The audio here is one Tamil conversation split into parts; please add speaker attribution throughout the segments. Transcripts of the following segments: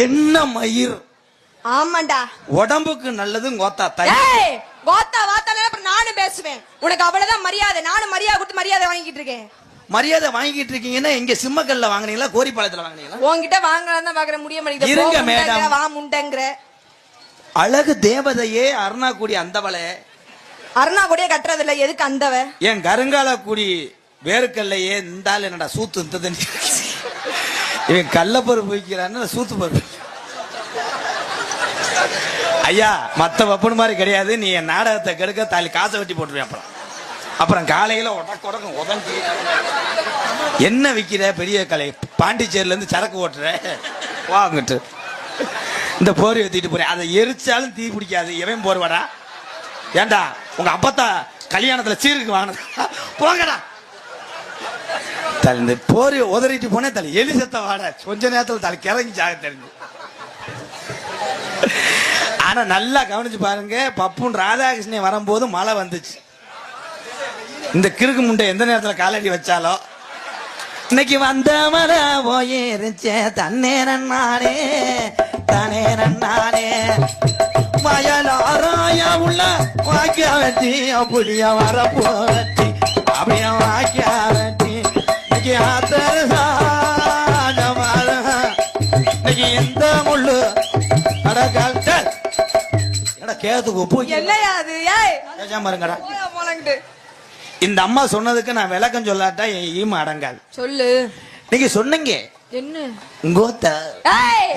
Speaker 1: என்ன மயிர்?
Speaker 2: ஆமாண்டா,
Speaker 1: உடம்புக்கு நல்லது கோத்தா தாய்.
Speaker 2: கோத்தா வாத்தால அப்புறம் நானும் பேசுவேன். உனக்கு அவ்வளவுதான் மரியாதை. நானும் மரியாதை கொடுத்து மரியாதை வாங்கிட்டு இருக்கேன்.
Speaker 1: மரியாதை வாங்கிட்டு இருக்கீங்கன்னா இங்க சிம்மக்கல்ல வாங்குனீங்களா கோரிப்பாளையத்துல வாங்குனீங்களா?
Speaker 2: உன்கிட்ட வாங்கலாம் தான் பாக்குற முடிய மாட்டேங்குது.
Speaker 1: இருங்க மேடம்,
Speaker 2: வா முண்டங்கற
Speaker 1: அழகு தேவதையே அருணாக்குடி அந்தவளே.
Speaker 2: அருணாக்குடியே கட்டுறது இல்ல, எதுக்கு அந்தவ?
Speaker 1: என் கருங்கால குடி வேர்க்கல்லையே இருந்தாலும் என்னடா சூத்து இருந்தது. இவன் கள்ளப்பருப்பு வைக்கிறான்னு சூத்து பருப்பு. ஐயா மத்த வப்பனு மாதிரி கிடையாது. நீ என் நாடகத்தை கெடுக்க தாலி காசை வெட்டி போட்டுருவேன். அப்புறம் காலையில உதங்கி என்ன விக்கிற பெரிய கலை பாண்டிச்சேரியில இருந்து சரக்கு ஓட்டுற வாங்கிட்டு இந்த போர் ஏத்திட்டு போறேன். அதை எரிச்சாலும் தீ பிடிக்காது. எவன் போர்வாடா? ஏண்டா உங்க அப்பத்தா கல்யாணத்துல சீருக்கு வாங்கினது போங்கடா. இந்த போர் உதறிட்டு போனே தலை எலி சத்த வாட கொஞ்ச நேரத்துல தலை கிறங்கி ஜாக தெரிஞ்சு. ஆனா நல்லா கவனிச்சு பாருங்க, பப்புன் ராதாகிருஷ்ணன் வரும்போது மழை வந்துச்சு. இந்த கிறுக்கு முண்டை எந்த நேரத்துல காலடி வச்சாலோ இன்னைக்கு வந்த மழை போயிருச்சே தன்னே நன்னானே தானே நன்னானே வயலாராய உள்ள வாக்கியா வெட்டி அப்படியா வரப்போட்டி அப்படியா வாக்கியா வெட்டி இன்னைக்கு இன்னைக்கு எந்த முள்ளு அடக்கால் கேதுக்கு போய் பாருங்கடா. இந்த அம்மா சொன்னதுக்கு நான் விளக்கம் சொல்லாட்டா என் ஈம அடங்காது. சொல்லு. நீங்க சொன்னீங்க என்ன கோத்தா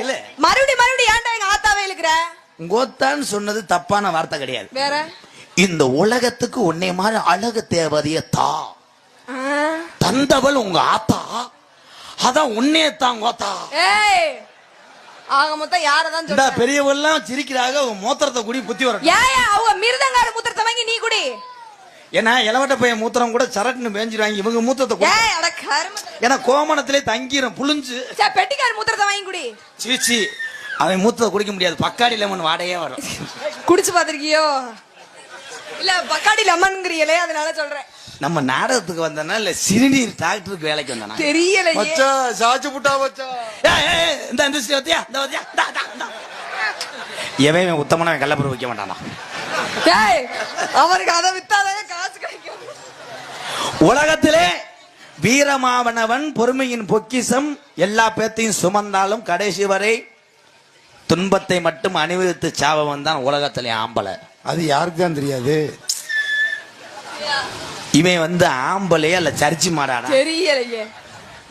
Speaker 1: இல்ல
Speaker 2: மறுபடியும் ஏன்டா எங்க ஆத்தாவே இழுக்குற?
Speaker 1: கோத்தான்னு சொன்னது தப்பான வார்த்தை கிடையாது.
Speaker 2: வேற
Speaker 1: இந்த உலகத்துக்கு உன்னை மாதிரி அழகு தேவதைய தா தந்தவள் உங்க ஆத்தா, அதான் உன்னே தான் கோத்தா.
Speaker 2: ஆக மொத்தம் யாரதான் சொல்ற?
Speaker 1: பெரியவெல்லாம் சிரிக்கிறாங்க. மூத்திரத்தை குடி புத்தி வர.
Speaker 2: அவங்க மிருதங்கார மூத்திரத்தை வாங்கி நீ குடி.
Speaker 1: ஏன்னா இளவட்ட பையன் மூத்திரம் கூட சரட்டுன்னு பேஞ்சிருவாங்க. இவங்க மூத்திரத்தை ஏன்னா கோமணத்திலே தங்கிரும் புளிஞ்சு.
Speaker 2: பெட்டிக்கார மூத்திரத்தை வாங்கி குடி.
Speaker 1: சீச்சி அவன் மூத்திரத்தை குடிக்க முடியாது. பக்காடி லெமன் வாடையே வரும்.
Speaker 2: குடிச்சு பாத்திருக்கியோ? இல்ல பக்காடி லெமன்ங்கறீங்களே அதனால சொல்றேன்.
Speaker 1: நம்ம நாடகத்துக்கு வந்தனா இல்ல சிறுநீர் டாக்டருக்கு வேலைக்கு வந்தானா
Speaker 2: தெரியல.
Speaker 1: மச்சான் சாச்சு புட்டா மச்சான். இந்த இந்த வத்தியா இந்த வத்தியா எவன் உத்தமனா கள்ளப்பரு வைக்க மாட்டானா?
Speaker 2: அவருக்கு அதை வித்தாலே காசு கிடைக்கும்.
Speaker 1: உலகத்திலே வீரமாவனவன் பொறுமையின் பொக்கிசம். எல்லா பேத்தையும் சுமந்தாலும் கடைசி வரை துன்பத்தை மட்டும் அனுபவித்து சாவவன் தான் உலகத்திலே ஆம்பளை.
Speaker 3: அது யாருக்கு தான் தெரியாது.
Speaker 1: இவன் ஆம்பளையே அல்ல சர்ச்சி மாடாடா.
Speaker 2: தெரியலையே.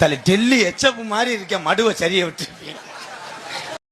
Speaker 1: தலை டெல்லி எச்சப்பு மாதிரி இருக்க மடுவை சரிய விட்டு